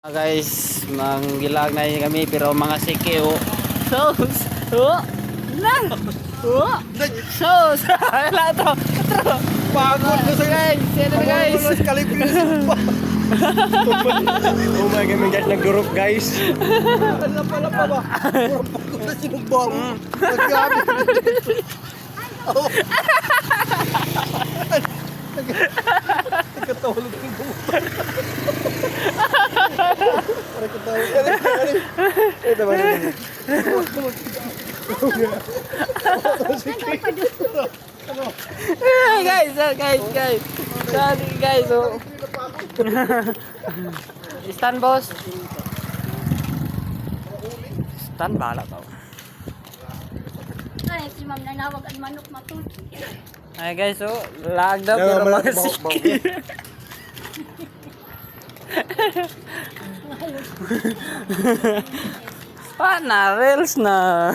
Guys, manggilag na yun kami pero mga sikyo. Sos! Oh! Na! Oh! Sos! Wala to! Pagod na sa guys! Sino na guys? Oh my God, guys, nagdurok guys. Ano pala pa ba? Pagod na sinumbang. Naggamit. Nagkatawag ng bumutang. Ito ba rin? Guys! Guys! Oh. Stand boss! Stand bala tau. Ay, si ma'am nanawag ang manok matud. Ay guys, oh, lag daw pero mga sikyo. Na reels na.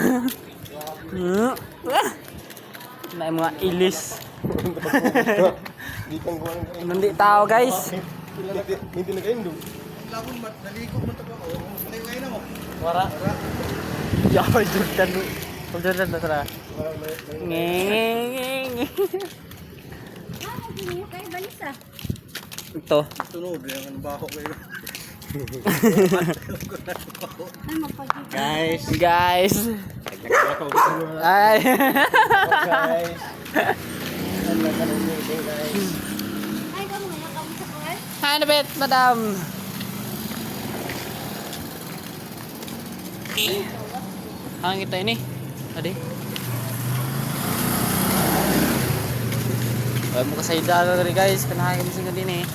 Na mga ilis. Di kang kuha ng Hindi tao guys. hindi na kayo doon. Lawan mat, naligo mo taga ko. Ngayon na mo. Wara. Ya, Jordan. Jordan na tara. Ngeng. Ah, hindi kayo balisa. Ito. Tunog yung baho kayo. Ay, magpagod. Guys. Guys. Ay. Guys. Ano ka ng meeting guys? Ay, kamu nga kamu sa kuwan? Hi na bet, madam. Hang kita ini. Tadi. Ay mo kasayda na rin guys, kanahay kami sa din eh.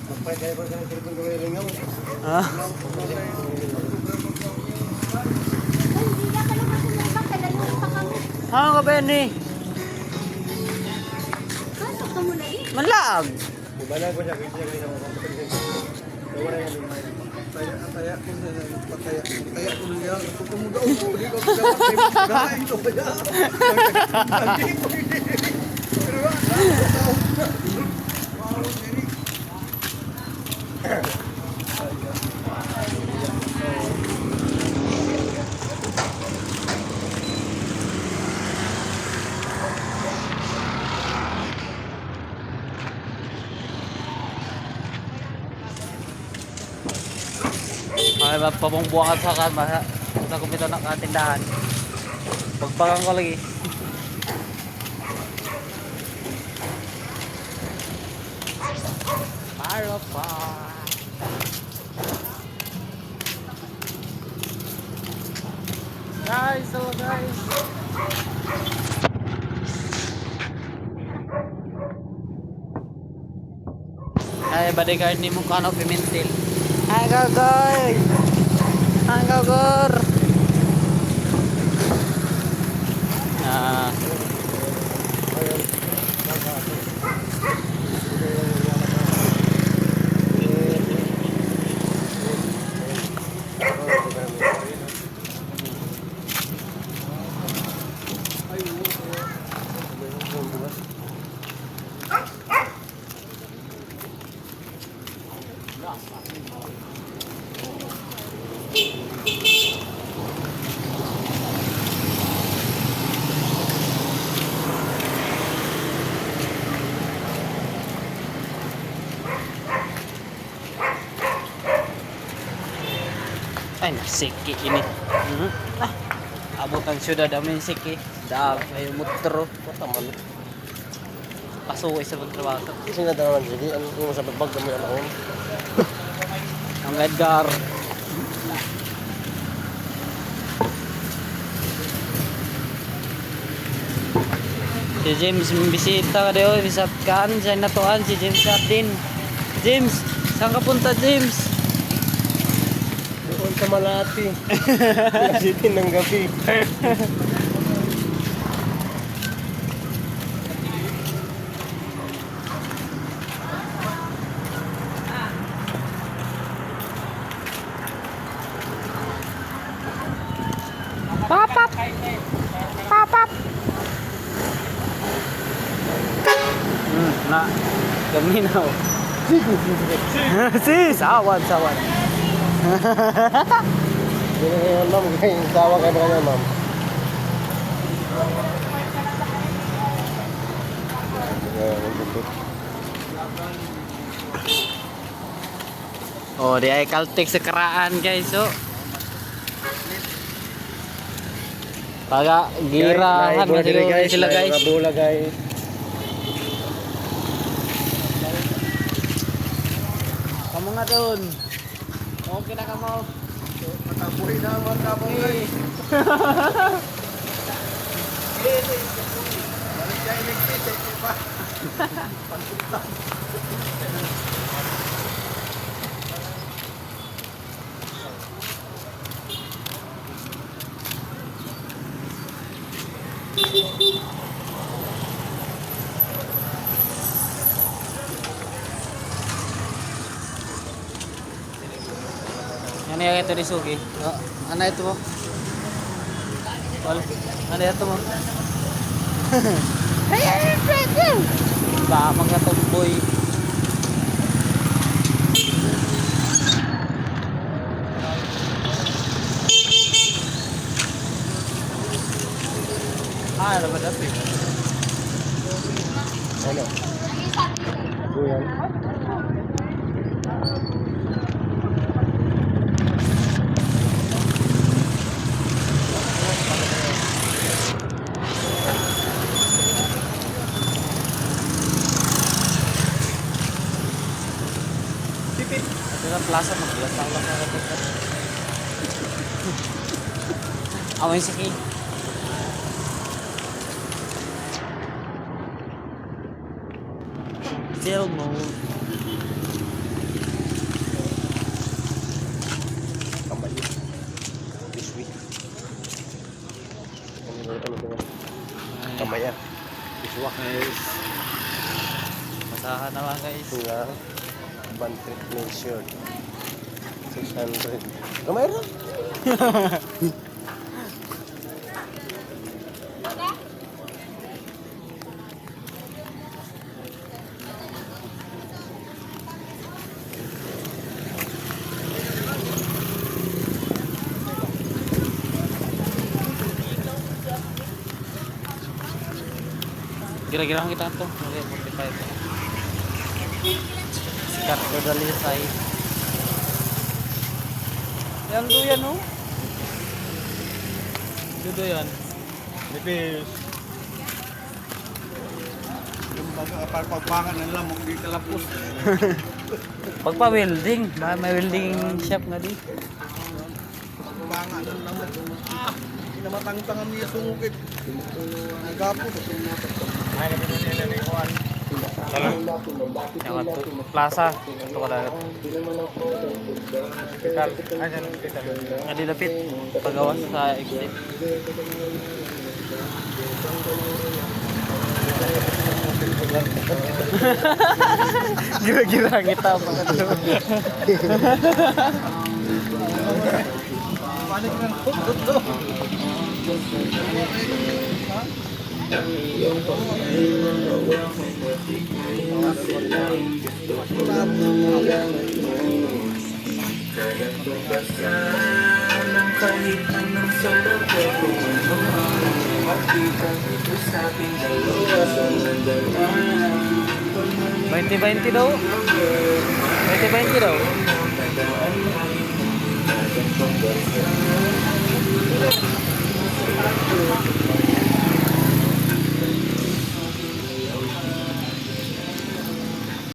Kapag kayo pa sa telepon ko ringaw. Ah. Ay, hindi na ka naman sumubak. Kailangan pa kami. Hang ka ba ni? Kasok ka muna eh. Manlag. Bala ko siya kasi sa mga kapatid. Wala yan. Taya ko sa pataya. Taya ko niya. Kumuga ko di ko dapat ito pa ya. Pero Ay, papabong-buwang sa kan sa kumpito ng katindahan. Pagpagang ko lagi. Para pa. Guys, hello guys. Ay, bodyguard ni mo kano pimentel. Hi, Gogoy! Hi, Gogor! Ah. Ay, nasiki ini. Ah, abutan syudad amin siki. Dab, ay motor. Mataman. Pasuwi sa pagtrabaho. Kasi nadaman sige ang yung sa bagbag kami ano. Ang Edgar. Si James bisita ka daw, bisapkan sa natuan si James Sardin. James, saan ka punta James? Doon sa Malati. Kasi ng gabi. Papap. Papap. Na, gaminaw. Sis, sawan, sawan. Hindi na ngayon, ma'am. Ngayon, sawa kayo ba ngayon, ma'am? Oh, di ay kaltik sa karaan guys, so. Taga girahan na sila guys. Bola guys. Kamu nga doon. Okay na kamo. Matabuhi na ang mga kapong guys. Balik siya electric, pa. Ano yung ito ni Sugi? Ano ito mo? Wala. Ano ito mo? Baka mga tomboy. Ano ba dati? Ano? Buyan. Ito na plaza, maglasang lang na ito. Amoy sige. Still mode. Kamay. This week. Kamay yan. Iswak. Guys. Masahan naman guys. Nga. Bantrip ng shirt. 600. Kamay rin. Kira-kira kita to. Okay, 45. Sikat ko dali sa yan do yan oh. Dudo yan. Nipis. Yung pagpapangan na lang, hindi kalapos. Pagpa-welding, may welding shop nga di. Pagpapangan na lang. Hindi na matangtangan niya sungukit. Nagapos. Ay, nabito niya na nikuhan. Yang itu plaza itu kada. Adi David pagawas sa exit. Gira-gira kita apa itu. Panik na to. Kahit anong sarap ay makita ito sa ating dalawa. 2020 daw. 2020 daw.